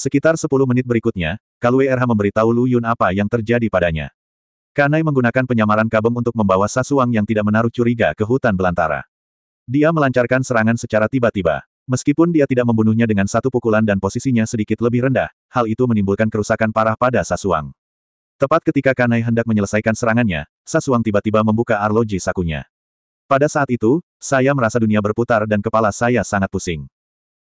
Sekitar 10 menit berikutnya, Kalue RH memberitahu Lu Yun apa yang terjadi padanya. Kanai menggunakan penyamaran kabeng untuk membawa Sasuang yang tidak menaruh curiga ke hutan belantara. Dia melancarkan serangan secara tiba-tiba. Meskipun dia tidak membunuhnya dengan satu pukulan dan posisinya sedikit lebih rendah, hal itu menimbulkan kerusakan parah pada Sasuang. Tepat ketika Kanai hendak menyelesaikan serangannya, Sasuang tiba-tiba membuka arloji sakunya. Pada saat itu, saya merasa dunia berputar dan kepala saya sangat pusing.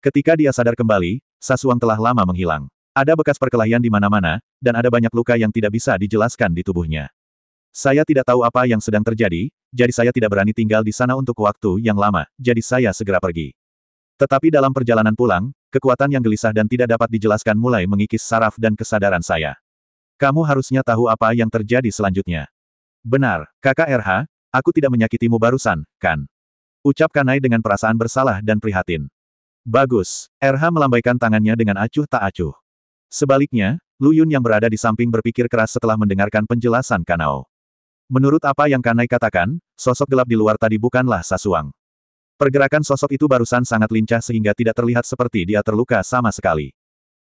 Ketika dia sadar kembali, Sasuang telah lama menghilang. Ada bekas perkelahian di mana-mana, dan ada banyak luka yang tidak bisa dijelaskan di tubuhnya. Saya tidak tahu apa yang sedang terjadi, jadi saya tidak berani tinggal di sana untuk waktu yang lama, jadi saya segera pergi. Tetapi dalam perjalanan pulang, kekuatan yang gelisah dan tidak dapat dijelaskan mulai mengikis saraf dan kesadaran saya. Kamu harusnya tahu apa yang terjadi selanjutnya. Benar, Kakak RH, aku tidak menyakitimu barusan, kan? Ucap Kanai dengan perasaan bersalah dan prihatin. Bagus, RH melambaikan tangannya dengan acuh tak acuh. Sebaliknya, Lu Yun yang berada di samping berpikir keras setelah mendengarkan penjelasan Kanao. Menurut apa yang Kanai katakan, sosok gelap di luar tadi bukanlah Sasuang. Pergerakan sosok itu barusan sangat lincah sehingga tidak terlihat seperti dia terluka sama sekali.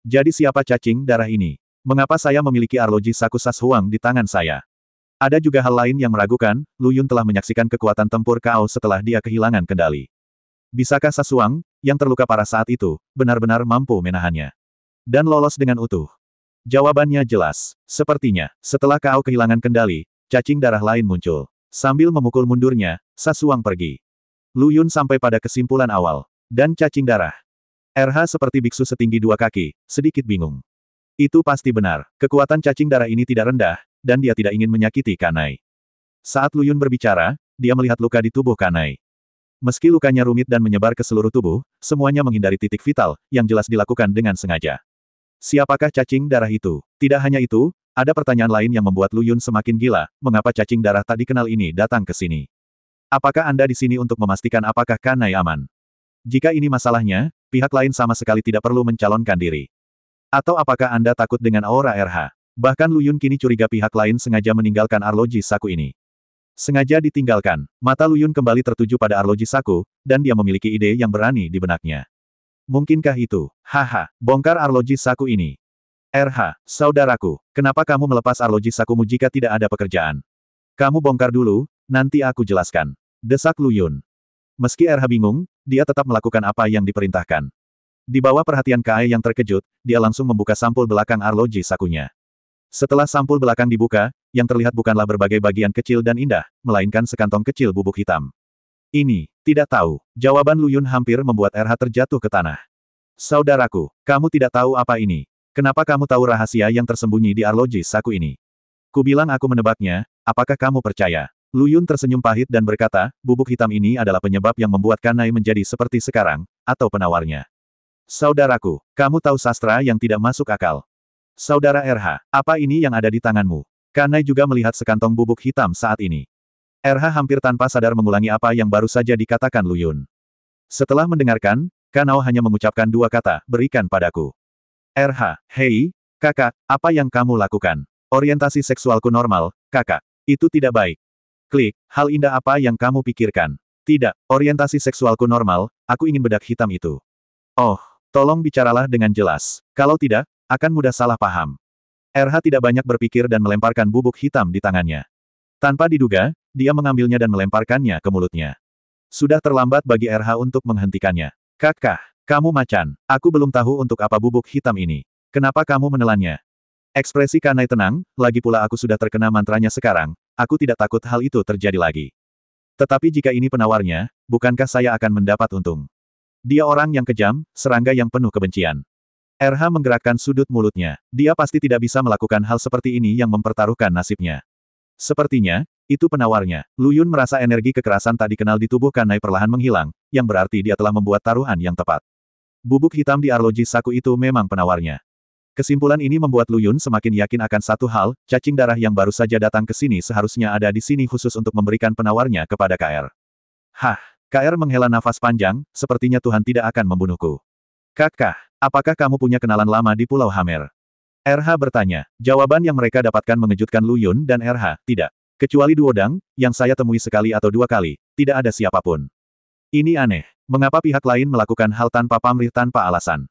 Jadi siapa cacing darah ini? Mengapa saya memiliki arloji saku Sasuang di tangan saya? Ada juga hal lain yang meragukan, Lu Yun telah menyaksikan kekuatan tempur Kao setelah dia kehilangan kendali. Bisakah Sasuang, yang terluka parah saat itu, benar-benar mampu menahannya? Dan lolos dengan utuh? Jawabannya jelas. Sepertinya, setelah Kao kehilangan kendali, cacing darah lain muncul. Sambil memukul mundurnya, Sasuang pergi. Lu Yun sampai pada kesimpulan awal. Dan cacing darah. RH seperti biksu setinggi 2 kaki, sedikit bingung. Itu pasti benar. Kekuatan cacing darah ini tidak rendah, dan dia tidak ingin menyakiti Kanai. Saat Lu Yun berbicara, dia melihat luka di tubuh Kanai. Meski lukanya rumit dan menyebar ke seluruh tubuh, semuanya menghindari titik vital, yang jelas dilakukan dengan sengaja. Siapakah cacing darah itu? Tidak hanya itu, ada pertanyaan lain yang membuat Lu Yun semakin gila, mengapa cacing darah tak dikenal ini datang ke sini? Apakah Anda di sini untuk memastikan apakah Kanai aman? Jika ini masalahnya, pihak lain sama sekali tidak perlu mencalonkan diri. Atau apakah Anda takut dengan aura RH? Bahkan Lu Yun kini curiga pihak lain sengaja meninggalkan arloji saku ini. Sengaja ditinggalkan, mata Lu Yun kembali tertuju pada arloji saku, dan dia memiliki ide yang berani di benaknya. Mungkinkah itu? Haha, bongkar arloji saku ini. RH, saudaraku, kenapa kamu melepas arloji sakumu jika tidak ada pekerjaan? Kamu bongkar dulu, nanti aku jelaskan. Desak Lu Yun. Meski RH bingung, dia tetap melakukan apa yang diperintahkan. Di bawah perhatian Kae yang terkejut, dia langsung membuka sampul belakang arloji sakunya. Setelah sampul belakang dibuka, yang terlihat bukanlah berbagai bagian kecil dan indah, melainkan sekantong kecil bubuk hitam. Ini, tidak tahu. Jawaban Lu Yun hampir membuat RH terjatuh ke tanah. Saudaraku, kamu tidak tahu apa ini. Kenapa kamu tahu rahasia yang tersembunyi di arloji saku ini? Kubilang aku menebaknya, apakah kamu percaya? Lu Yun tersenyum pahit dan berkata, bubuk hitam ini adalah penyebab yang membuat Kanai menjadi seperti sekarang, atau penawarnya. Saudaraku, kamu tahu sastra yang tidak masuk akal. Saudara RH, apa ini yang ada di tanganmu? Kanai juga melihat sekantong bubuk hitam saat ini. RH hampir tanpa sadar mengulangi apa yang baru saja dikatakan Lu Yun. Setelah mendengarkan, Kanao hanya mengucapkan 2 kata, berikan padaku. RH, hei, kakak, apa yang kamu lakukan? Orientasi seksualku normal, kakak. Itu tidak baik. Klik, hal indah apa yang kamu pikirkan? Tidak, orientasi seksualku normal, aku ingin bedak hitam itu. Oh, tolong bicaralah dengan jelas. Kalau tidak, akan mudah salah paham. RH tidak banyak berpikir dan melemparkan bubuk hitam di tangannya. Tanpa diduga, dia mengambilnya dan melemparkannya ke mulutnya. Sudah terlambat bagi RH untuk menghentikannya. Kakak, kamu macan. Aku belum tahu untuk apa bubuk hitam ini. Kenapa kamu menelannya? Ekspresi Kanai tenang, lagi pula aku sudah terkena mantranya sekarang, aku tidak takut hal itu terjadi lagi. Tetapi jika ini penawarnya, bukankah saya akan mendapat untung? Dia orang yang kejam, serangga yang penuh kebencian. RH menggerakkan sudut mulutnya. Dia pasti tidak bisa melakukan hal seperti ini yang mempertaruhkan nasibnya. Sepertinya, itu penawarnya. Lu Yun merasa energi kekerasan tak dikenal di tubuh Kanai perlahan menghilang, yang berarti dia telah membuat taruhan yang tepat. Bubuk hitam di arloji saku itu memang penawarnya. Kesimpulan ini membuat Lu Yun semakin yakin akan satu hal, cacing darah yang baru saja datang ke sini seharusnya ada di sini khusus untuk memberikan penawarnya kepada KR. Hah, KR menghela nafas panjang, sepertinya Tuhan tidak akan membunuhku. Kakak, apakah kamu punya kenalan lama di Pulau Hamer? RH bertanya. Jawaban yang mereka dapatkan mengejutkan Lu Yun dan RH, tidak. Kecuali Duodang, yang saya temui sekali atau 2 kali, tidak ada siapapun. Ini aneh. Mengapa pihak lain melakukan hal tanpa pamrih tanpa alasan?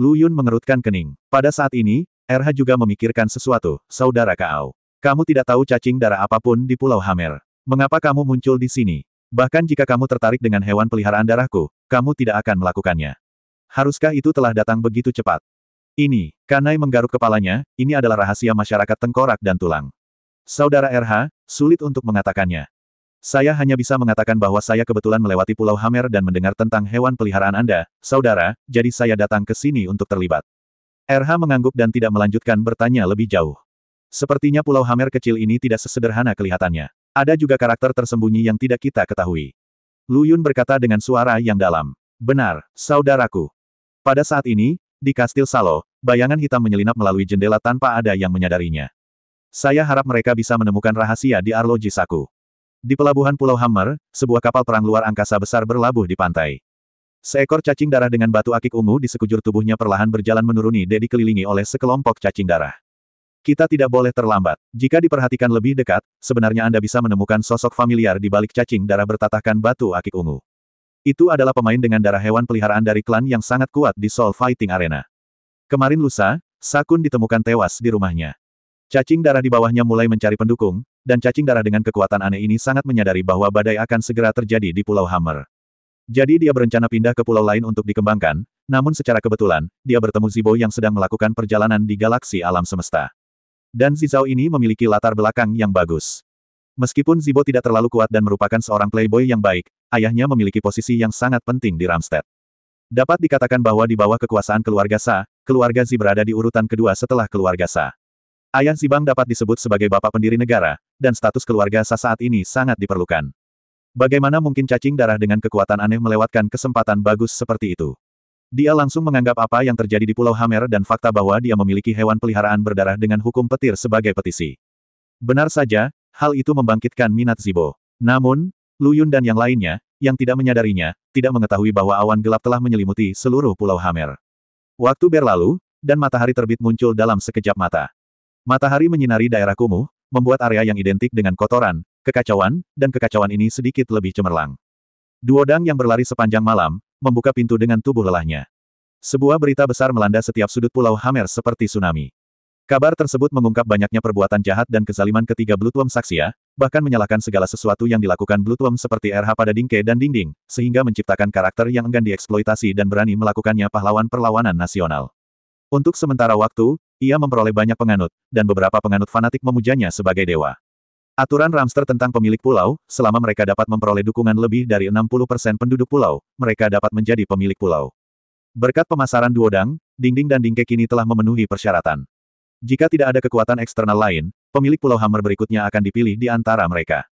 Lu Yun mengerutkan kening. Pada saat ini, RH juga memikirkan sesuatu, saudara Kao. Kamu tidak tahu cacing darah apapun di Pulau Hammer. Mengapa kamu muncul di sini? Bahkan jika kamu tertarik dengan hewan peliharaan darahku, kamu tidak akan melakukannya. Haruskah itu telah datang begitu cepat? Ini, Kanai menggaruk kepalanya, ini adalah rahasia masyarakat tengkorak dan tulang. Saudara RH, sulit untuk mengatakannya. Saya hanya bisa mengatakan bahwa saya kebetulan melewati Pulau Hammer dan mendengar tentang hewan peliharaan Anda, saudara, jadi saya datang ke sini untuk terlibat. RH mengangguk dan tidak melanjutkan bertanya lebih jauh. Sepertinya Pulau Hammer kecil ini tidak sesederhana kelihatannya. Ada juga karakter tersembunyi yang tidak kita ketahui. Lu Yun berkata dengan suara yang dalam. Benar, saudaraku. Pada saat ini, di Kastil Salo, bayangan hitam menyelinap melalui jendela tanpa ada yang menyadarinya. Saya harap mereka bisa menemukan rahasia di arloji Saku. Di pelabuhan Pulau Hammer, sebuah kapal perang luar angkasa besar berlabuh di pantai. Seekor cacing darah dengan batu akik ungu di sekujur tubuhnya perlahan berjalan menuruni dan dikelilingi oleh sekelompok cacing darah. Kita tidak boleh terlambat. Jika diperhatikan lebih dekat, sebenarnya Anda bisa menemukan sosok familiar di balik cacing darah bertatahkan batu akik ungu. Itu adalah pemain dengan darah hewan peliharaan dari klan yang sangat kuat di Soul Fighting Arena. Kemarin lusa, Sakun ditemukan tewas di rumahnya. Cacing darah di bawahnya mulai mencari pendukung, dan cacing darah dengan kekuatan aneh ini sangat menyadari bahwa badai akan segera terjadi di Pulau Hammer. Jadi dia berencana pindah ke pulau lain untuk dikembangkan, namun secara kebetulan, dia bertemu Zibo yang sedang melakukan perjalanan di galaksi alam semesta. Dan Zizao ini memiliki latar belakang yang bagus. Meskipun Zibo tidak terlalu kuat dan merupakan seorang playboy yang baik, ayahnya memiliki posisi yang sangat penting di Ramstead. Dapat dikatakan bahwa di bawah kekuasaan keluarga Sa, keluarga Zi berada di urutan kedua setelah keluarga Sa. Ayah Zibang dapat disebut sebagai bapak pendiri negara, dan status keluarga Sa saat ini sangat diperlukan. Bagaimana mungkin cacing darah dengan kekuatan aneh melewatkan kesempatan bagus seperti itu? Dia langsung menganggap apa yang terjadi di Pulau Hammer dan fakta bahwa dia memiliki hewan peliharaan berdarah dengan hukum petir sebagai petisi. Benar saja, hal itu membangkitkan minat Zibo. Namun, Lu Yun dan yang lainnya, yang tidak menyadarinya, tidak mengetahui bahwa awan gelap telah menyelimuti seluruh Pulau Hammer. Waktu berlalu, dan matahari terbit muncul dalam sekejap mata. Matahari menyinari daerah kumuh, membuat area yang identik dengan kotoran, kekacauan, dan kekacauan ini sedikit lebih cemerlang. Duodang yang berlari sepanjang malam, membuka pintu dengan tubuh lelahnya. Sebuah berita besar melanda setiap sudut Pulau Hammer seperti tsunami. Kabar tersebut mengungkap banyaknya perbuatan jahat dan kezaliman ketiga Bloodworm Saksia, bahkan menyalahkan segala sesuatu yang dilakukan Bloodworm seperti RH pada Dingke dan Dingding, sehingga menciptakan karakter yang enggan dieksploitasi dan berani melakukannya pahlawan perlawanan nasional. Untuk sementara waktu, ia memperoleh banyak penganut, dan beberapa penganut fanatik memujanya sebagai dewa. Aturan Ramster tentang pemilik pulau, selama mereka dapat memperoleh dukungan lebih dari 60% penduduk pulau, mereka dapat menjadi pemilik pulau. Berkat pemasaran Duodang, Dingding dan Dingke kini telah memenuhi persyaratan. Jika tidak ada kekuatan eksternal lain, pemilik Pulau Hammer berikutnya akan dipilih di antara mereka.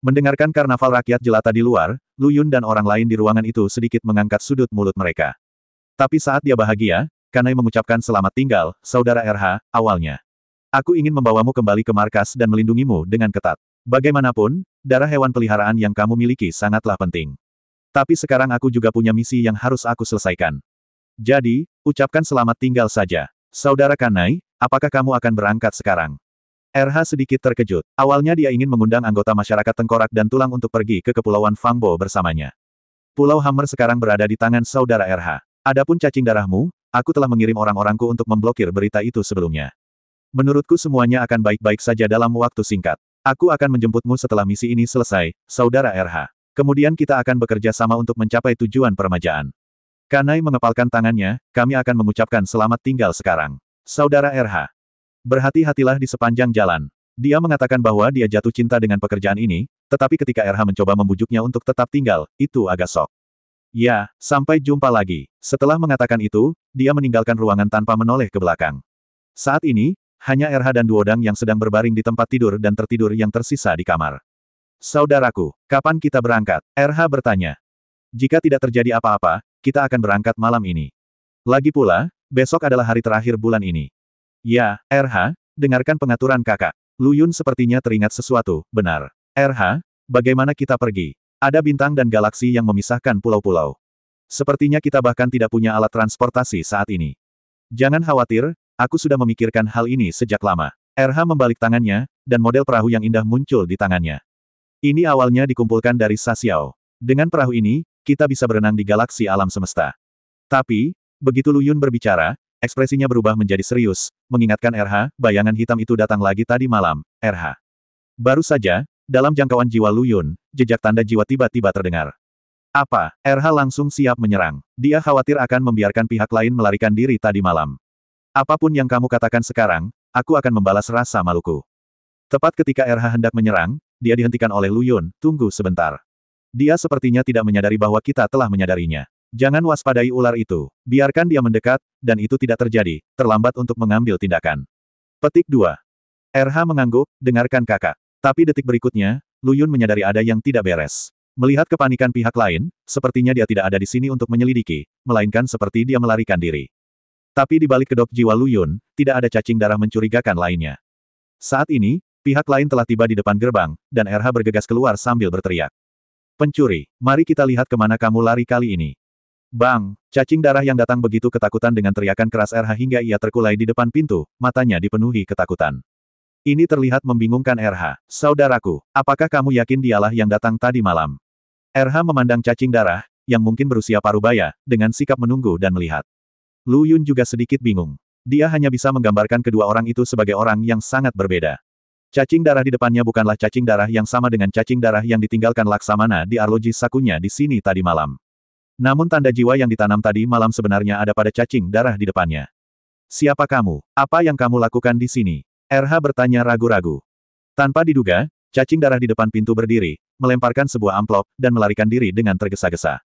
Mendengarkan karnaval rakyat jelata di luar, Lu Yun dan orang lain di ruangan itu sedikit mengangkat sudut mulut mereka. Tapi saat dia bahagia, Kanai mengucapkan selamat tinggal, saudara RH, awalnya. Aku ingin membawamu kembali ke markas dan melindungimu dengan ketat. Bagaimanapun, darah hewan peliharaan yang kamu miliki sangatlah penting. Tapi sekarang aku juga punya misi yang harus aku selesaikan. Jadi, ucapkan selamat tinggal saja. Saudara Kanai, apakah kamu akan berangkat sekarang? RH sedikit terkejut. Awalnya dia ingin mengundang anggota masyarakat tengkorak dan tulang untuk pergi ke Kepulauan Fangbo bersamanya. Pulau Hammer sekarang berada di tangan saudara RH. Adapun cacing darahmu, aku telah mengirim orang-orangku untuk memblokir berita itu sebelumnya. Menurutku semuanya akan baik-baik saja dalam waktu singkat. Aku akan menjemputmu setelah misi ini selesai, saudara RH. Kemudian kita akan bekerja sama untuk mencapai tujuan permajaan. Kanai mengepalkan tangannya, kami akan mengucapkan selamat tinggal sekarang. Saudara RH. Berhati-hatilah di sepanjang jalan. Dia mengatakan bahwa dia jatuh cinta dengan pekerjaan ini, tetapi ketika RH mencoba membujuknya untuk tetap tinggal, itu agak sok. Ya, sampai jumpa lagi. Setelah mengatakan itu, dia meninggalkan ruangan tanpa menoleh ke belakang. Saat ini, hanya RH dan Duodang yang sedang berbaring di tempat tidur dan tertidur yang tersisa di kamar. Saudaraku, kapan kita berangkat? RH bertanya. Jika tidak terjadi apa-apa, kita akan berangkat malam ini. Lagi pula, besok adalah hari terakhir bulan ini. Ya, RH, dengarkan pengaturan kakak. Lu Yun sepertinya teringat sesuatu, benar. RH, bagaimana kita pergi? Ada bintang dan galaksi yang memisahkan pulau-pulau. Sepertinya kita bahkan tidak punya alat transportasi saat ini. Jangan khawatir, aku sudah memikirkan hal ini sejak lama. RH membalik tangannya, dan model perahu yang indah muncul di tangannya. Ini awalnya dikumpulkan dari Sa Xiao. Dengan perahu ini, kita bisa berenang di galaksi alam semesta. Tapi, Begitu Lu Yun berbicara, ekspresinya berubah menjadi serius, mengingatkan RH, bayangan hitam itu datang lagi tadi malam, RH. Baru saja, dalam jangkauan jiwa Lu Yun, jejak tanda jiwa tiba-tiba terdengar. Apa? RH langsung siap menyerang. Dia khawatir akan membiarkan pihak lain melarikan diri tadi malam. Apapun yang kamu katakan sekarang, aku akan membalas rasa maluku. Tepat ketika RH hendak menyerang, dia dihentikan oleh Lu Yun, tunggu sebentar. Dia sepertinya tidak menyadari bahwa kita telah menyadarinya. Jangan waspadai ular itu. Biarkan dia mendekat, dan itu tidak terjadi, terlambat untuk mengambil tindakan. Petik 2. RH mengangguk, dengarkan kakak. Tapi detik berikutnya, Lu Yun menyadari ada yang tidak beres. Melihat kepanikan pihak lain, sepertinya dia tidak ada di sini untuk menyelidiki, melainkan seperti dia melarikan diri. Tapi di balik kedok jiwa Lu Yun, tidak ada cacing darah mencurigakan lainnya. Saat ini, pihak lain telah tiba di depan gerbang, dan RH bergegas keluar sambil berteriak. Pencuri, mari kita lihat kemana kamu lari kali ini. Bang, cacing darah yang datang begitu ketakutan dengan teriakan keras RH hingga ia terkulai di depan pintu, matanya dipenuhi ketakutan. Ini terlihat membingungkan RH. Saudaraku, apakah kamu yakin dialah yang datang tadi malam? RH memandang cacing darah, yang mungkin berusia parubaya, dengan sikap menunggu dan melihat. Lu Yun juga sedikit bingung. Dia hanya bisa menggambarkan kedua orang itu sebagai orang yang sangat berbeda. Cacing darah di depannya bukanlah cacing darah yang sama dengan cacing darah yang ditinggalkan Laksamana di arloji sakunya di sini tadi malam. Namun tanda jiwa yang ditanam tadi malam sebenarnya ada pada cacing darah di depannya. Siapa kamu? Apa yang kamu lakukan di sini? RH bertanya ragu-ragu. Tanpa diduga, cacing darah di depan pintu berdiri, melemparkan sebuah amplop, dan melarikan diri dengan tergesa-gesa.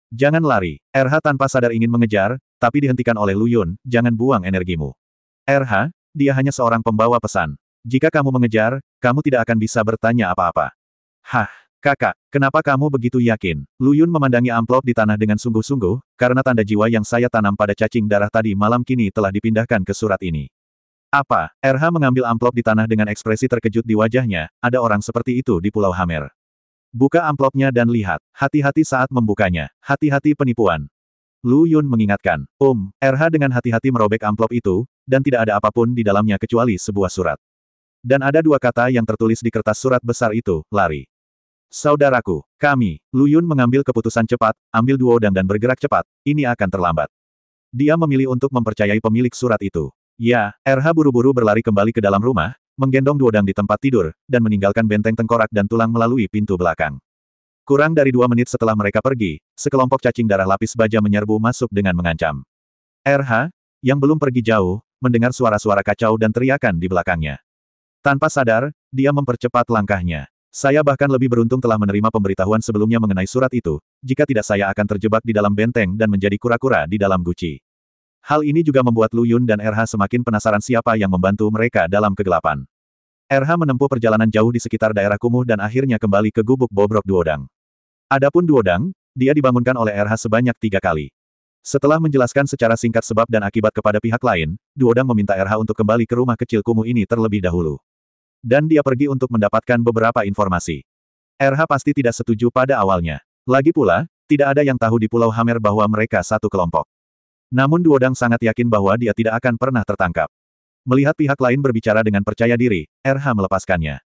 Jangan lari. RH tanpa sadar ingin mengejar, tapi dihentikan oleh Lu Yun, jangan buang energimu. RH, dia hanya seorang pembawa pesan. Jika kamu mengejar, kamu tidak akan bisa bertanya apa-apa. Hah, kakak, kenapa kamu begitu yakin? Lu Yun memandangi amplop di tanah dengan sungguh-sungguh, karena tanda jiwa yang saya tanam pada cacing darah tadi malam kini telah dipindahkan ke surat ini. Apa? RH mengambil amplop di tanah dengan ekspresi terkejut di wajahnya, ada orang seperti itu di Pulau Hamer. Buka amplopnya dan lihat, hati-hati saat membukanya, hati-hati penipuan. Lu Yun mengingatkan. RH dengan hati-hati merobek amplop itu, dan tidak ada apapun di dalamnya kecuali sebuah surat. Dan ada dua kata yang tertulis di kertas surat besar itu, lari. Saudaraku, kami, Lu Yun mengambil keputusan cepat, ambil duodang dan bergerak cepat, ini akan terlambat. Dia memilih untuk mempercayai pemilik surat itu. Ya, RH buru-buru berlari kembali ke dalam rumah, menggendong duodang di tempat tidur, dan meninggalkan benteng tengkorak dan tulang melalui pintu belakang. Kurang dari 2 menit setelah mereka pergi, sekelompok cacing darah lapis baja menyerbu masuk dengan mengancam. RH, yang belum pergi jauh, mendengar suara-suara kacau dan teriakan di belakangnya. Tanpa sadar, dia mempercepat langkahnya. Saya bahkan lebih beruntung telah menerima pemberitahuan sebelumnya mengenai surat itu, jika tidak saya akan terjebak di dalam benteng dan menjadi kura-kura di dalam guci. Hal ini juga membuat Lu Yun dan RH semakin penasaran siapa yang membantu mereka dalam kegelapan. RH menempuh perjalanan jauh di sekitar daerah kumuh dan akhirnya kembali ke gubuk bobrok duodang. Adapun duodang, dia dibangunkan oleh RH sebanyak 3 kali. Setelah menjelaskan secara singkat sebab dan akibat kepada pihak lain, duodang meminta RH untuk kembali ke rumah kecil kumuh ini terlebih dahulu. Dan dia pergi untuk mendapatkan beberapa informasi. RH pasti tidak setuju pada awalnya. Lagi pula, tidak ada yang tahu di Pulau Hamer bahwa mereka satu kelompok. Namun duodang sangat yakin bahwa dia tidak akan pernah tertangkap. Melihat pihak lain berbicara dengan percaya diri, RH melepaskannya.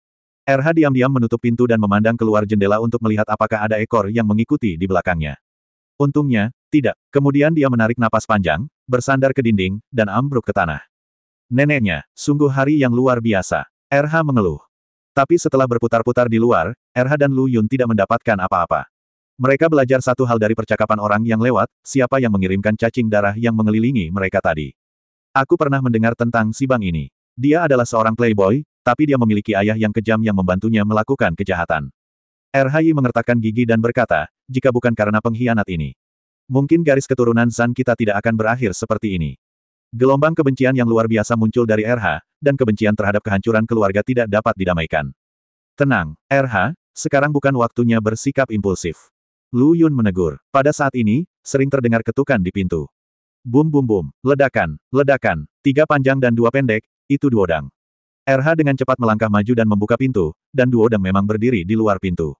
RH diam-diam menutup pintu dan memandang keluar jendela untuk melihat apakah ada ekor yang mengikuti di belakangnya. Untungnya, tidak. Kemudian dia menarik napas panjang, bersandar ke dinding, dan ambruk ke tanah. Neneknya, sungguh hari yang luar biasa. RH mengeluh. Tapi setelah berputar-putar di luar, RH dan Lu Yun tidak mendapatkan apa-apa. Mereka belajar satu hal dari percakapan orang yang lewat, siapa yang mengirimkan cacing darah yang mengelilingi mereka tadi. Aku pernah mendengar tentang si Bang ini. Dia adalah seorang playboy, tapi dia memiliki ayah yang kejam yang membantunya melakukan kejahatan. RH mengertakkan gigi dan berkata, jika bukan karena pengkhianat ini, mungkin garis keturunan Zan kita tidak akan berakhir seperti ini. Gelombang kebencian yang luar biasa muncul dari RH, dan kebencian terhadap kehancuran keluarga tidak dapat didamaikan. Tenang, RH, sekarang bukan waktunya bersikap impulsif. Lu Yun menegur. Pada saat ini, sering terdengar ketukan di pintu. Bum bum bum, ledakan, ledakan, 3 panjang dan 2 pendek, itu duodang. RH dengan cepat melangkah maju dan membuka pintu, dan duodang memang berdiri di luar pintu.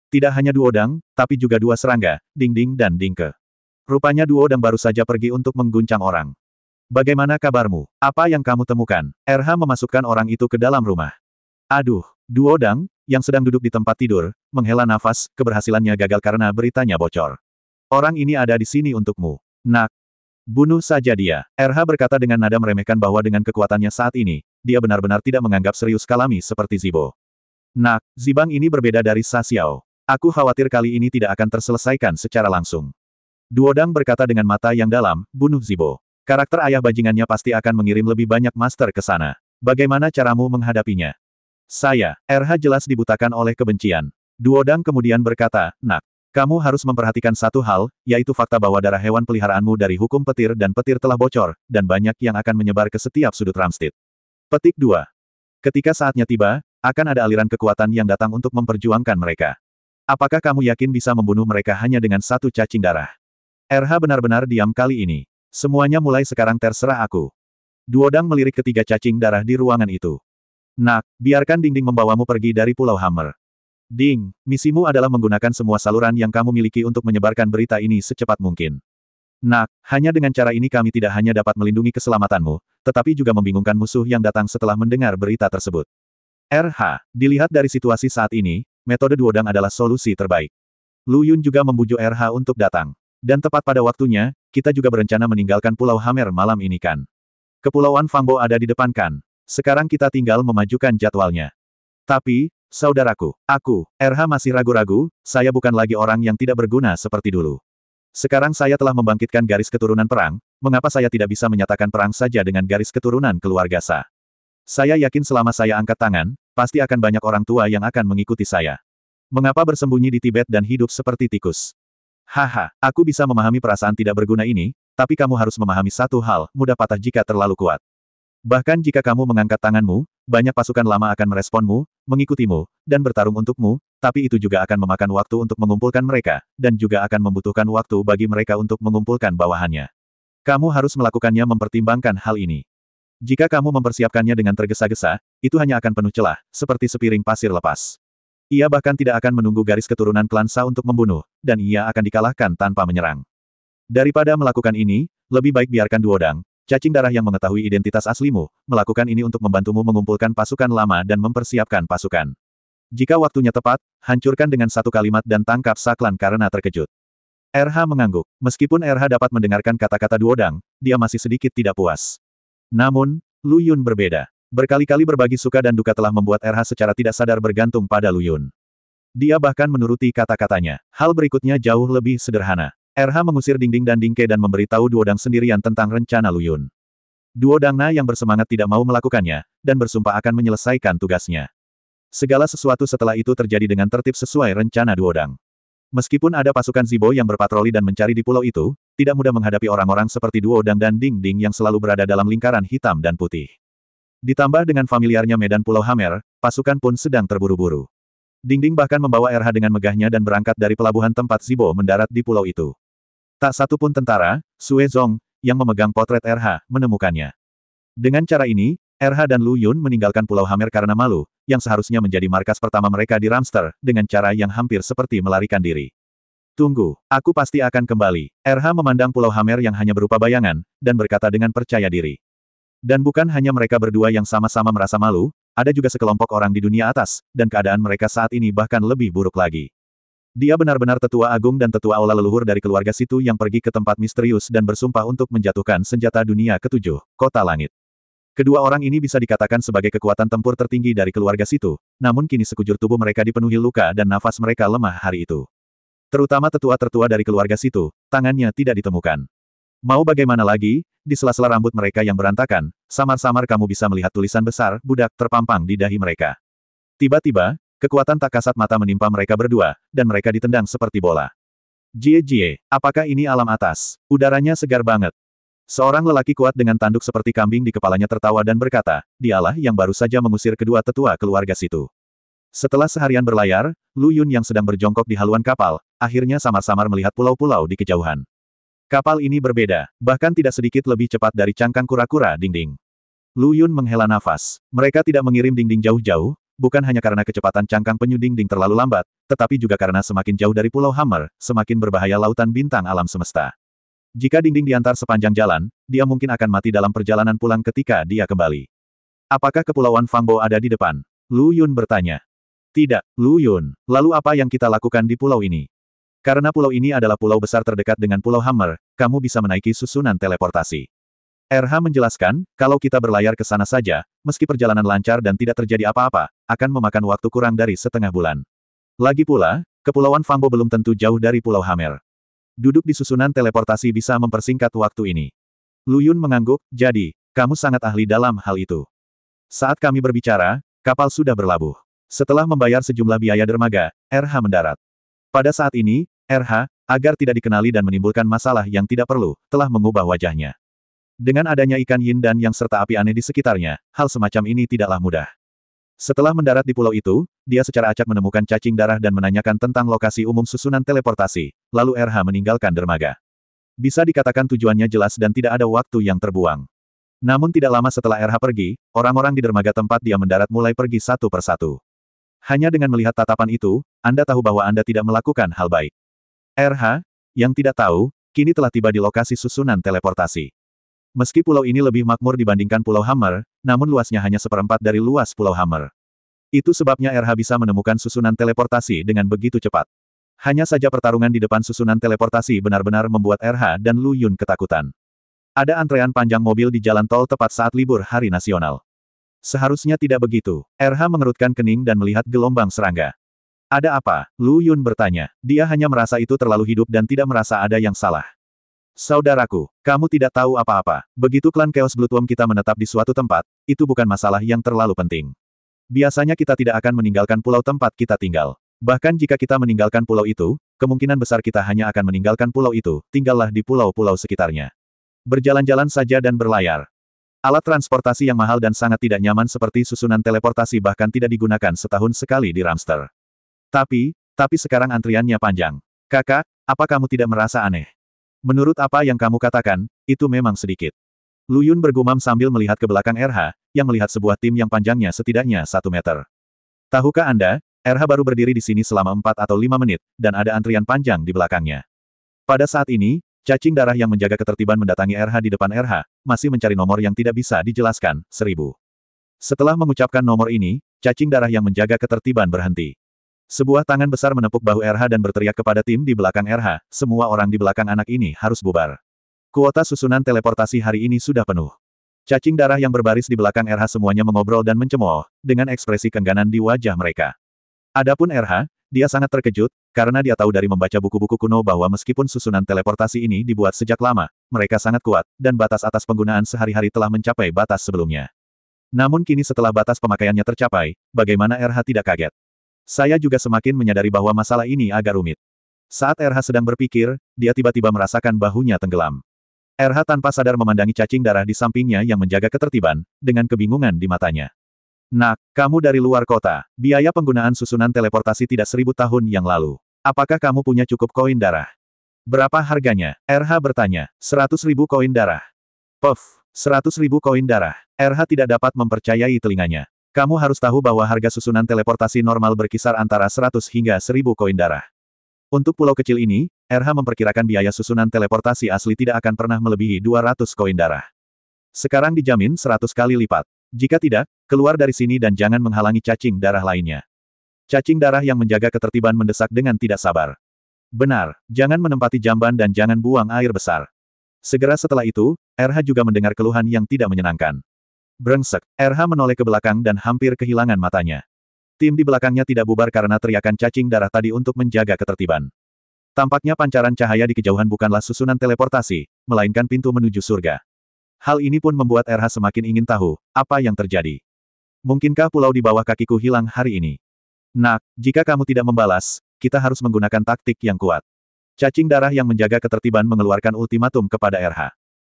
Tidak hanya duodang, tapi juga 2 serangga, Ding-Ding dan Dingke. Rupanya duodang baru saja pergi untuk mengguncang orang. Bagaimana kabarmu? Apa yang kamu temukan? RH memasukkan orang itu ke dalam rumah. Aduh, duodang, yang sedang duduk di tempat tidur, menghela nafas, keberhasilannya gagal karena beritanya bocor. Orang ini ada di sini untukmu. Nak. Bunuh saja dia. RH berkata dengan nada meremehkan bahwa dengan kekuatannya saat ini, dia benar-benar tidak menganggap serius Kalami seperti Zibo. Nak, Zibang ini berbeda dari Sa Xiao. Aku khawatir kali ini tidak akan terselesaikan secara langsung. Duodang berkata dengan mata yang dalam, bunuh Zibo. Karakter ayah bajingannya pasti akan mengirim lebih banyak master ke sana. Bagaimana caramu menghadapinya? Saya, RH jelas dibutakan oleh kebencian. Duodang kemudian berkata, Nak, kamu harus memperhatikan satu hal, yaitu fakta bahwa darah hewan peliharaanmu dari hukum petir dan petir telah bocor, dan banyak yang akan menyebar ke setiap sudut Ramstead. Petik 2. Ketika saatnya tiba, akan ada aliran kekuatan yang datang untuk memperjuangkan mereka. Apakah kamu yakin bisa membunuh mereka hanya dengan satu cacing darah? RH benar-benar diam kali ini. Semuanya mulai sekarang terserah aku. Duodang melirik ketiga cacing darah di ruangan itu. Nak, biarkan Dingding membawamu pergi dari Pulau Hammer. Ding, misimu adalah menggunakan semua saluran yang kamu miliki untuk menyebarkan berita ini secepat mungkin. Nak, hanya dengan cara ini kami tidak hanya dapat melindungi keselamatanmu, tetapi juga membingungkan musuh yang datang setelah mendengar berita tersebut. RH, dilihat dari situasi saat ini, metode Duodang adalah solusi terbaik. Lu Yun juga membujuk RH untuk datang. Dan tepat pada waktunya, kita juga berencana meninggalkan Pulau Hammer malam ini kan. Kepulauan Fangbo ada di depan kan. Sekarang kita tinggal memajukan jadwalnya. Tapi, saudaraku, RH masih ragu-ragu, saya bukan lagi orang yang tidak berguna seperti dulu. Sekarang saya telah membangkitkan garis keturunan perang, mengapa saya tidak bisa menyatakan perang saja dengan garis keturunan keluarga Sa? Saya yakin selama saya angkat tangan, pasti akan banyak orang tua yang akan mengikuti saya. Mengapa bersembunyi di Tibet dan hidup seperti tikus? Haha, aku bisa memahami perasaan tidak berguna ini, tapi kamu harus memahami satu hal, mudah patah jika terlalu kuat. Bahkan jika kamu mengangkat tanganmu, banyak pasukan lama akan meresponmu, mengikutimu, dan bertarung untukmu, tapi itu juga akan memakan waktu untuk mengumpulkan mereka, dan juga akan membutuhkan waktu bagi mereka untuk mengumpulkan bawahannya. Kamu harus melakukannya mempertimbangkan hal ini. Jika kamu mempersiapkannya dengan tergesa-gesa, itu hanya akan penuh celah, seperti sepiring pasir lepas. Ia bahkan tidak akan menunggu garis keturunan klan Sa untuk membunuh, dan ia akan dikalahkan tanpa menyerang. Daripada melakukan ini, lebih baik biarkan Duodang, cacing darah yang mengetahui identitas aslimu, melakukan ini untuk membantumu mengumpulkan pasukan lama dan mempersiapkan pasukan. Jika waktunya tepat, hancurkan dengan satu kalimat dan tangkap Saklan karena terkejut. RH mengangguk. Meskipun RH dapat mendengarkan kata-kata Duodang, dia masih sedikit tidak puas. Namun, Lu Yun berbeda. Berkali-kali berbagi suka dan duka telah membuat RH secara tidak sadar bergantung pada Lu Yun. Dia bahkan menuruti kata-katanya. Hal berikutnya jauh lebih sederhana. RH mengusir Dingding dan Dingke dan memberitahu Duodang sendirian tentang rencana Lu Yun. Duodang Na yang bersemangat tidak mau melakukannya, dan bersumpah akan menyelesaikan tugasnya. Segala sesuatu setelah itu terjadi dengan tertib sesuai rencana Duodang. Meskipun ada pasukan Zibo yang berpatroli dan mencari di pulau itu, tidak mudah menghadapi orang-orang seperti Duodang dan Dingding yang selalu berada dalam lingkaran hitam dan putih. Ditambah dengan familiarnya medan Pulau Hammer, pasukan pun sedang terburu-buru. Dingding bahkan membawa RH dengan megahnya dan berangkat dari pelabuhan tempat Zibo mendarat di pulau itu. Tak satu pun tentara, Sue Zong, yang memegang potret RH, menemukannya. Dengan cara ini, RH dan Lu Yun meninggalkan Pulau Hammer karena malu, yang seharusnya menjadi markas pertama mereka di Ramster, dengan cara yang hampir seperti melarikan diri. Tunggu, aku pasti akan kembali. RH memandang Pulau Hammer yang hanya berupa bayangan, dan berkata dengan percaya diri. Dan bukan hanya mereka berdua yang sama-sama merasa malu, ada juga sekelompok orang di dunia atas, dan keadaan mereka saat ini bahkan lebih buruk lagi. Dia benar-benar tetua agung dan tetua aula leluhur dari keluarga Situ yang pergi ke tempat misterius dan bersumpah untuk menjatuhkan senjata dunia ketujuh, Kota Langit. Kedua orang ini bisa dikatakan sebagai kekuatan tempur tertinggi dari keluarga Situ, namun kini sekujur tubuh mereka dipenuhi luka dan nafas mereka lemah hari itu. Terutama tetua tertua dari keluarga Situ, tangannya tidak ditemukan. Mau bagaimana lagi, di sela-sela rambut mereka yang berantakan, samar-samar kamu bisa melihat tulisan besar, budak terpampang di dahi mereka. Tiba-tiba, kekuatan tak kasat mata menimpa mereka berdua, dan mereka ditendang seperti bola. Jie, apakah ini alam atas? Udaranya segar banget. Seorang lelaki kuat dengan tanduk seperti kambing di kepalanya tertawa dan berkata, dialah yang baru saja mengusir kedua tetua keluarga Situ. Setelah seharian berlayar, Lu Yun yang sedang berjongkok di haluan kapal, akhirnya samar-samar melihat pulau-pulau di kejauhan. Kapal ini berbeda, bahkan tidak sedikit lebih cepat dari cangkang kura-kura Dingding. Lu Yun menghela nafas. Mereka tidak mengirim Dingding jauh-jauh, bukan hanya karena kecepatan cangkang penyu Dingding terlalu lambat, tetapi juga karena semakin jauh dari Pulau Hammer, semakin berbahaya lautan bintang alam semesta. Jika Dingding diantar sepanjang jalan, dia mungkin akan mati dalam perjalanan pulang ketika dia kembali. Apakah Kepulauan Fangbo ada di depan? Lu Yun bertanya. Tidak, Lu Yun. Lalu apa yang kita lakukan di pulau ini? Karena pulau ini adalah pulau besar terdekat dengan Pulau Hammer, kamu bisa menaiki susunan teleportasi. RH menjelaskan, kalau kita berlayar ke sana saja, meski perjalanan lancar dan tidak terjadi apa-apa, akan memakan waktu kurang dari setengah bulan. Lagi pula, Kepulauan Fangbo belum tentu jauh dari Pulau Hammer. Duduk di susunan teleportasi bisa mempersingkat waktu ini. Lu Yun mengangguk, jadi, kamu sangat ahli dalam hal itu. Saat kami berbicara, kapal sudah berlabuh. Setelah membayar sejumlah biaya dermaga, RH mendarat. Pada saat ini, RH, agar tidak dikenali dan menimbulkan masalah yang tidak perlu, telah mengubah wajahnya. Dengan adanya ikan yin dan yang serta api aneh di sekitarnya, hal semacam ini tidaklah mudah. Setelah mendarat di pulau itu, dia secara acak menemukan cacing darah dan menanyakan tentang lokasi umum susunan teleportasi, lalu RH meninggalkan dermaga. Bisa dikatakan tujuannya jelas dan tidak ada waktu yang terbuang. Namun tidak lama setelah RH pergi, orang-orang di dermaga tempat dia mendarat mulai pergi satu persatu. Hanya dengan melihat tatapan itu, Anda tahu bahwa Anda tidak melakukan hal baik. RH, yang tidak tahu, kini telah tiba di lokasi susunan teleportasi. Meski pulau ini lebih makmur dibandingkan Pulau Hammer, namun luasnya hanya seperempat dari luas Pulau Hammer. Itu sebabnya RH bisa menemukan susunan teleportasi dengan begitu cepat. Hanya saja pertarungan di depan susunan teleportasi benar-benar membuat RH dan Lu Yun ketakutan. Ada antrean panjang mobil di jalan tol tepat saat libur hari nasional. Seharusnya tidak begitu. RH mengerutkan kening dan melihat gelombang serangga. Ada apa? Lu Yun bertanya. Dia hanya merasa itu terlalu hidup dan tidak merasa ada yang salah. Saudaraku, kamu tidak tahu apa-apa. Begitu klan Chaos Bloodworm kita menetap di suatu tempat, itu bukan masalah yang terlalu penting. Biasanya kita tidak akan meninggalkan pulau tempat kita tinggal. Bahkan jika kita meninggalkan pulau itu, kemungkinan besar kita hanya akan meninggalkan pulau itu, tinggallah di pulau-pulau sekitarnya. Berjalan-jalan saja dan berlayar. Alat transportasi yang mahal dan sangat tidak nyaman seperti susunan teleportasi bahkan tidak digunakan setahun sekali di Ramster. Tapi sekarang antriannya panjang. Kakak, apa kamu tidak merasa aneh? Menurut apa yang kamu katakan, itu memang sedikit. Lu Yun bergumam sambil melihat ke belakang RH, yang melihat sebuah tim yang panjangnya setidaknya 1 meter. Tahukah Anda, RH baru berdiri di sini selama 4 atau 5 menit, dan ada antrian panjang di belakangnya. Pada saat ini, cacing darah yang menjaga ketertiban mendatangi RH di depan RH, masih mencari nomor yang tidak bisa dijelaskan, 1000. Setelah mengucapkan nomor ini, cacing darah yang menjaga ketertiban berhenti. Sebuah tangan besar menepuk bahu RH dan berteriak kepada tim di belakang RH, semua orang di belakang anak ini harus bubar. Kuota susunan teleportasi hari ini sudah penuh. Cacing darah yang berbaris di belakang RH semuanya mengobrol dan mencemooh, dengan ekspresi kengganan di wajah mereka. Adapun RH, dia sangat terkejut, karena dia tahu dari membaca buku-buku kuno bahwa meskipun susunan teleportasi ini dibuat sejak lama, mereka sangat kuat, dan batas atas penggunaan sehari-hari telah mencapai batas sebelumnya. Namun kini setelah batas pemakaiannya tercapai, bagaimana RH tidak kaget? Saya juga semakin menyadari bahwa masalah ini agak rumit. Saat RH sedang berpikir, dia tiba-tiba merasakan bahunya tenggelam. RH tanpa sadar memandangi cacing darah di sampingnya yang menjaga ketertiban, dengan kebingungan di matanya. Nak, kamu dari luar kota. Biaya penggunaan susunan teleportasi tidak 1000 tahun yang lalu. Apakah kamu punya cukup koin darah? Berapa harganya? RH bertanya. 100.000 koin darah. Puff, 100.000 koin darah. RH tidak dapat mempercayai telinganya. Kamu harus tahu bahwa harga susunan teleportasi normal berkisar antara 100 hingga 1000 koin darah. Untuk pulau kecil ini, RH memperkirakan biaya susunan teleportasi asli tidak akan pernah melebihi 200 koin darah. Sekarang dijamin 100 kali lipat. Jika tidak, keluar dari sini dan jangan menghalangi cacing darah lainnya. Cacing darah yang menjaga ketertiban mendesak dengan tidak sabar. Benar, jangan menempati jamban dan jangan buang air besar. Segera setelah itu, RH juga mendengar keluhan yang tidak menyenangkan. Brengsek, RH menoleh ke belakang dan hampir kehilangan matanya. Tim di belakangnya tidak bubar karena teriakan cacing darah tadi untuk menjaga ketertiban. Tampaknya pancaran cahaya di kejauhan bukanlah susunan teleportasi, melainkan pintu menuju surga. Hal ini pun membuat RH semakin ingin tahu, apa yang terjadi. Mungkinkah pulau di bawah kakiku hilang hari ini? Nak, jika kamu tidak membalas, kita harus menggunakan taktik yang kuat. Cacing darah yang menjaga ketertiban mengeluarkan ultimatum kepada RH.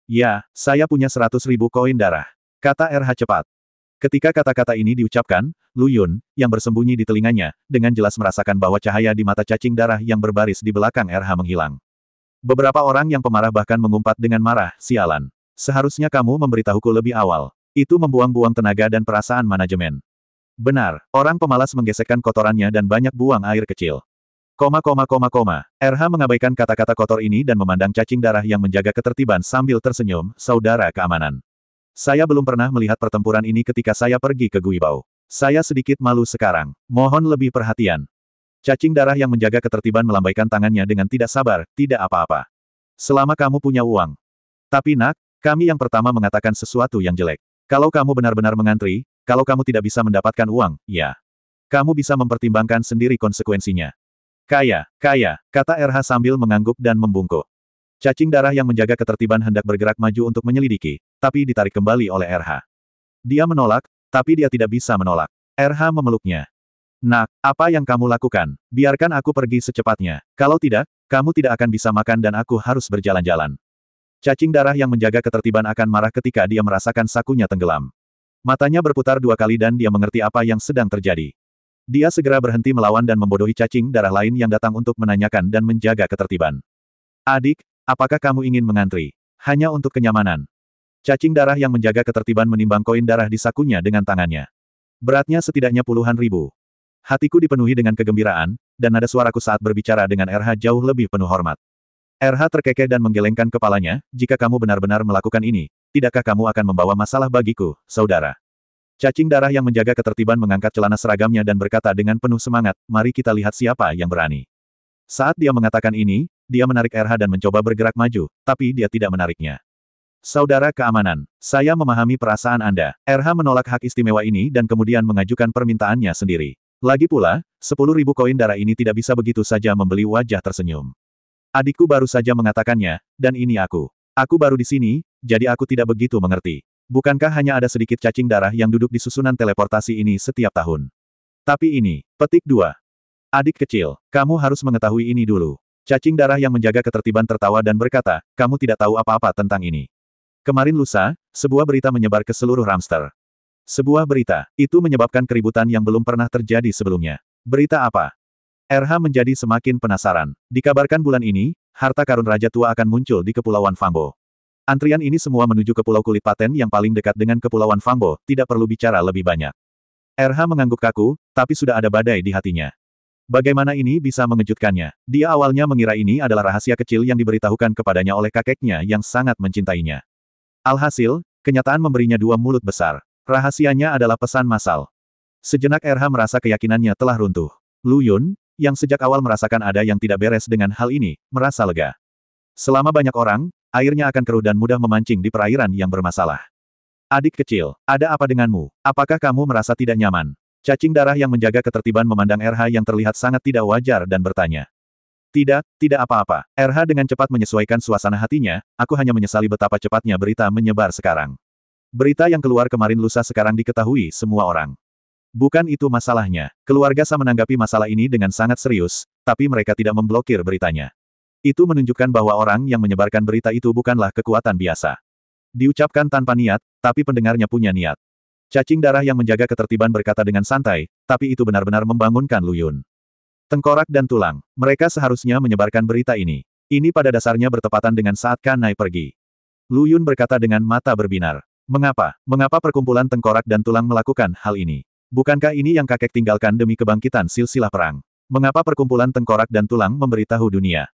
Ya, saya punya 100.000 koin darah. Kata RH cepat. Ketika kata-kata ini diucapkan, Lu Yun, yang bersembunyi di telinganya, dengan jelas merasakan bahwa cahaya di mata cacing darah yang berbaris di belakang RH menghilang. Beberapa orang yang pemarah bahkan mengumpat dengan marah, sialan. Seharusnya kamu memberitahuku lebih awal. Itu membuang-buang tenaga dan perasaan manajemen. Benar, orang pemalas menggesekkan kotorannya dan banyak buang air kecil. RH mengabaikan kata-kata kotor ini dan memandang cacing darah yang menjaga ketertiban sambil tersenyum, saudara keamanan. Saya belum pernah melihat pertempuran ini ketika saya pergi ke Guibao. Saya sedikit malu sekarang. Mohon lebih perhatian. Cacing darah yang menjaga ketertiban melambaikan tangannya dengan tidak sabar, tidak apa-apa. Selama kamu punya uang. Tapi nak, kami yang pertama mengatakan sesuatu yang jelek. Kalau kamu benar-benar mengantri, kalau kamu tidak bisa mendapatkan uang, ya. Kamu bisa mempertimbangkan sendiri konsekuensinya. Kaya, kata RH sambil mengangguk dan membungkuk. Cacing darah yang menjaga ketertiban hendak bergerak maju untuk menyelidiki, tapi ditarik kembali oleh RH. Dia menolak, tapi dia tidak bisa menolak. RH memeluknya. Nak, apa yang kamu lakukan? Biarkan aku pergi secepatnya. Kalau tidak, kamu tidak akan bisa makan dan aku harus berjalan-jalan. Cacing darah yang menjaga ketertiban akan marah ketika dia merasakan sakunya tenggelam. Matanya berputar 2 kali dan dia mengerti apa yang sedang terjadi. Dia segera berhenti melawan dan membodohi cacing darah lain yang datang untuk menanyakan dan menjaga ketertiban. Adik, apakah kamu ingin mengantri? Hanya untuk kenyamanan. Cacing darah yang menjaga ketertiban menimbang koin darah di sakunya dengan tangannya. Beratnya setidaknya puluhan ribu. Hatiku dipenuhi dengan kegembiraan, dan nada suaraku saat berbicara dengan RH jauh lebih penuh hormat. RH terkekeh dan menggelengkan kepalanya, jika kamu benar-benar melakukan ini, tidakkah kamu akan membawa masalah bagiku, saudara? Cacing darah yang menjaga ketertiban mengangkat celana seragamnya dan berkata dengan penuh semangat, mari kita lihat siapa yang berani. Saat dia mengatakan ini, dia menarik RH dan mencoba bergerak maju, tapi dia tidak menariknya. Saudara keamanan, saya memahami perasaan Anda. RH menolak hak istimewa ini dan kemudian mengajukan permintaannya sendiri. Lagi pula, 10.000 koin darah ini tidak bisa begitu saja membeli wajah tersenyum. Adikku baru saja mengatakannya, dan ini aku. Aku baru di sini, jadi aku tidak begitu mengerti. Bukankah hanya ada sedikit cacing darah yang duduk di susunan teleportasi ini setiap tahun? Tapi ini, petik 2. Adik kecil, kamu harus mengetahui ini dulu. Cacing darah yang menjaga ketertiban tertawa dan berkata, kamu tidak tahu apa-apa tentang ini. Kemarin lusa, sebuah berita menyebar ke seluruh Ramster. Sebuah berita, itu menyebabkan keributan yang belum pernah terjadi sebelumnya. Berita apa? RH menjadi semakin penasaran. Dikabarkan bulan ini, harta karun Raja Tua akan muncul di Kepulauan Fangbo. Antrian ini semua menuju ke Pulau Kulit Paten yang paling dekat dengan Kepulauan Fangbo, tidak perlu bicara lebih banyak. RH mengangguk kaku, tapi sudah ada badai di hatinya. Bagaimana ini bisa mengejutkannya? Dia awalnya mengira ini adalah rahasia kecil yang diberitahukan kepadanya oleh kakeknya yang sangat mencintainya. Alhasil, kenyataan memberinya 2 mulut besar. Rahasianya adalah pesan massal. Sejenak RH merasa keyakinannya telah runtuh. Lu Yun, yang sejak awal merasakan ada yang tidak beres dengan hal ini, merasa lega. Selama banyak orang, airnya akan keruh dan mudah memancing di perairan yang bermasalah. Adik kecil, ada apa denganmu? Apakah kamu merasa tidak nyaman? Cacing darah yang menjaga ketertiban memandang RH yang terlihat sangat tidak wajar dan bertanya. Tidak apa-apa. RH dengan cepat menyesuaikan suasana hatinya, aku hanya menyesali betapa cepatnya berita menyebar sekarang. Berita yang keluar kemarin lusa sekarang diketahui semua orang. Bukan itu masalahnya. Keluarga Sa menanggapi masalah ini dengan sangat serius, tapi mereka tidak memblokir beritanya. Itu menunjukkan bahwa orang yang menyebarkan berita itu bukanlah kekuatan biasa. Diucapkan tanpa niat, tapi pendengarnya punya niat. Cacing darah yang menjaga ketertiban berkata dengan santai, tapi itu benar-benar membangunkan Lu Yun. Tengkorak dan tulang, mereka seharusnya menyebarkan berita ini. Ini pada dasarnya bertepatan dengan saat Kanai pergi. Lu Yun berkata dengan mata berbinar. Mengapa? Mengapa perkumpulan tengkorak dan tulang melakukan hal ini? Bukankah ini yang kakek tinggalkan demi kebangkitan silsilah perang? Mengapa perkumpulan tengkorak dan tulang memberitahu dunia?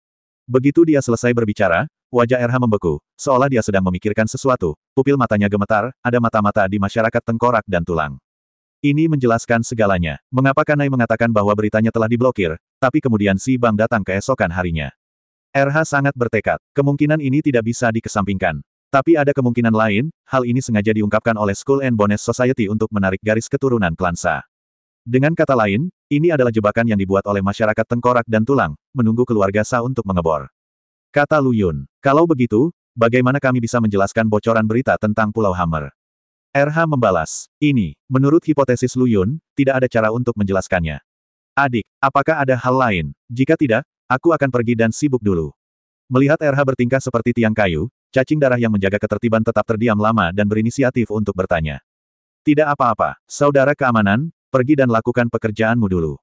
Begitu dia selesai berbicara, wajah RH membeku, seolah dia sedang memikirkan sesuatu, pupil matanya gemetar, ada mata-mata di masyarakat tengkorak dan tulang. Ini menjelaskan segalanya. Mengapa Kanai mengatakan bahwa beritanya telah diblokir, tapi kemudian si Bang datang keesokan harinya. RH sangat bertekad. Kemungkinan ini tidak bisa dikesampingkan. Tapi ada kemungkinan lain, hal ini sengaja diungkapkan oleh Skull and Bones Society untuk menarik garis keturunan klan Sa. Dengan kata lain, ini adalah jebakan yang dibuat oleh masyarakat tengkorak dan tulang, menunggu keluarga Sa untuk mengebor. Kata Lu Yun, kalau begitu, bagaimana kami bisa menjelaskan bocoran berita tentang Pulau Hammer? RH membalas, ini, menurut hipotesis Lu Yun, tidak ada cara untuk menjelaskannya. Adik, apakah ada hal lain? Jika tidak, aku akan pergi dan sibuk dulu. Melihat RH bertingkah seperti tiang kayu, cacing darah yang menjaga ketertiban tetap terdiam lama dan berinisiatif untuk bertanya. Tidak apa-apa, saudara keamanan, pergi dan lakukan pekerjaanmu dulu.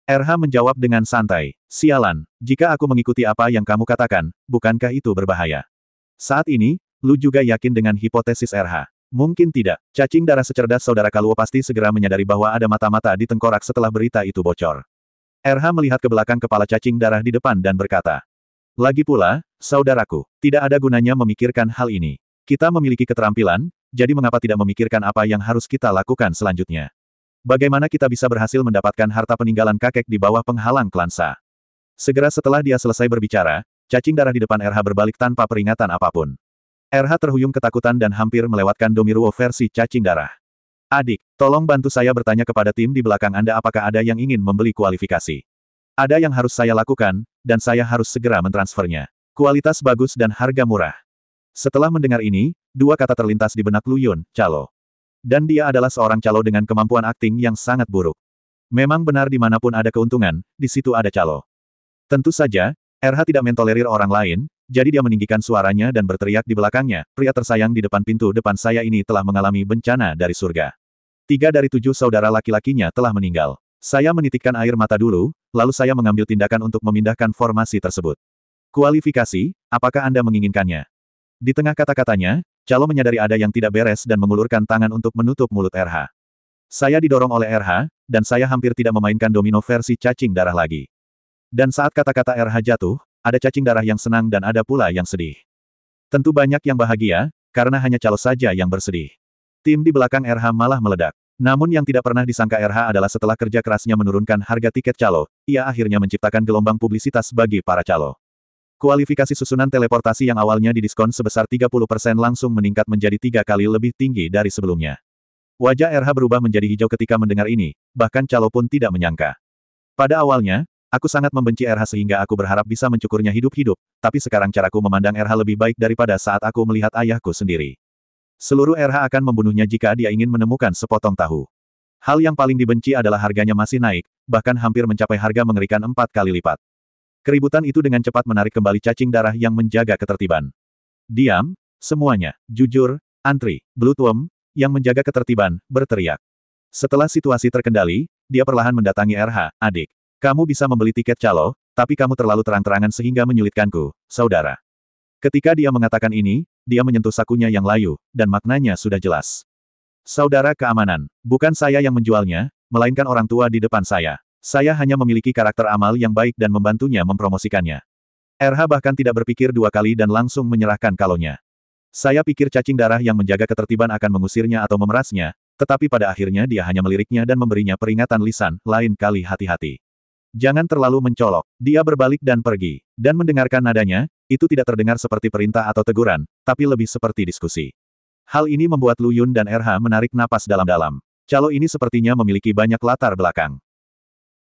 RH menjawab dengan santai, sialan, jika aku mengikuti apa yang kamu katakan, bukankah itu berbahaya? Saat ini, Lu juga yakin dengan hipotesis RH. Mungkin tidak. Cacing darah secerdas saudara Kaluo pasti segera menyadari bahwa ada mata-mata di tengkorak setelah berita itu bocor. RH melihat ke belakang kepala cacing darah di depan dan berkata. Lagi pula, saudaraku, tidak ada gunanya memikirkan hal ini. Kita memiliki keterampilan, jadi mengapa tidak memikirkan apa yang harus kita lakukan selanjutnya? Bagaimana kita bisa berhasil mendapatkan harta peninggalan kakek di bawah penghalang klan Sa? Segera setelah dia selesai berbicara, cacing darah di depan RH berbalik tanpa peringatan apapun. RH terhuyung ketakutan dan hampir melewatkan Domiruo versi cacing darah. Adik, tolong bantu saya bertanya kepada tim di belakang Anda apakah ada yang ingin membeli kualifikasi. Ada yang harus saya lakukan, dan saya harus segera mentransfernya. Kualitas bagus dan harga murah. Setelah mendengar ini, dua kata terlintas di benak Lu Yun, calo. Dan dia adalah seorang calo dengan kemampuan akting yang sangat buruk. Memang benar dimanapun ada keuntungan, di situ ada calo. Tentu saja, RH tidak mentolerir orang lain, jadi dia meninggikan suaranya dan berteriak di belakangnya, pria tersayang di depan pintu depan saya ini telah mengalami bencana dari surga. 3 dari 7 saudara laki-lakinya telah meninggal. Saya menitikkan air mata dulu, lalu saya mengambil tindakan untuk memindahkan formasi tersebut. Kualifikasi, apakah Anda menginginkannya? Di tengah kata-katanya, calo menyadari ada yang tidak beres dan mengulurkan tangan untuk menutup mulut RH. Saya didorong oleh RH, dan saya hampir tidak memainkan domino versi cacing darah lagi. Dan saat kata-kata RH jatuh, ada cacing darah yang senang dan ada pula yang sedih. Tentu banyak yang bahagia, karena hanya calo saja yang bersedih. Tim di belakang RH malah meledak. Namun yang tidak pernah disangka RH adalah setelah kerja kerasnya menurunkan harga tiket calo, ia akhirnya menciptakan gelombang publisitas bagi para calo. Kualifikasi susunan teleportasi yang awalnya didiskon sebesar 30% langsung meningkat menjadi 3 kali lebih tinggi dari sebelumnya. Wajah RH berubah menjadi hijau ketika mendengar ini, bahkan calo pun tidak menyangka. Pada awalnya, aku sangat membenci RH sehingga aku berharap bisa mencukurnya hidup-hidup, tapi sekarang caraku memandang RH lebih baik daripada saat aku melihat ayahku sendiri. Seluruh RH akan membunuhnya jika dia ingin menemukan sepotong tahu. Hal yang paling dibenci adalah harganya masih naik, bahkan hampir mencapai harga mengerikan 4 kali lipat. Keributan itu dengan cepat menarik kembali cacing darah yang menjaga ketertiban. Diam, semuanya, jujur, antri, Bloodworm, yang menjaga ketertiban, berteriak. Setelah situasi terkendali, dia perlahan mendatangi RH, adik. Kamu bisa membeli tiket calo, tapi kamu terlalu terang-terangan sehingga menyulitkanku, saudara. Ketika dia mengatakan ini, dia menyentuh sakunya yang layu, dan maknanya sudah jelas. Saudara keamanan, bukan saya yang menjualnya, melainkan orang tua di depan saya. Saya hanya memiliki karakter amal yang baik dan membantunya mempromosikannya. RH bahkan tidak berpikir 2 kali dan langsung menyerahkan kalonya. Saya pikir cacing darah yang menjaga ketertiban akan mengusirnya atau memerasnya, tetapi pada akhirnya dia hanya meliriknya dan memberinya peringatan lisan, lain kali hati-hati. Jangan terlalu mencolok. Dia berbalik dan pergi. Dan mendengarkan nadanya, itu tidak terdengar seperti perintah atau teguran, tapi lebih seperti diskusi. Hal ini membuat Lu Yun dan RH menarik napas dalam-dalam. Calo ini sepertinya memiliki banyak latar belakang.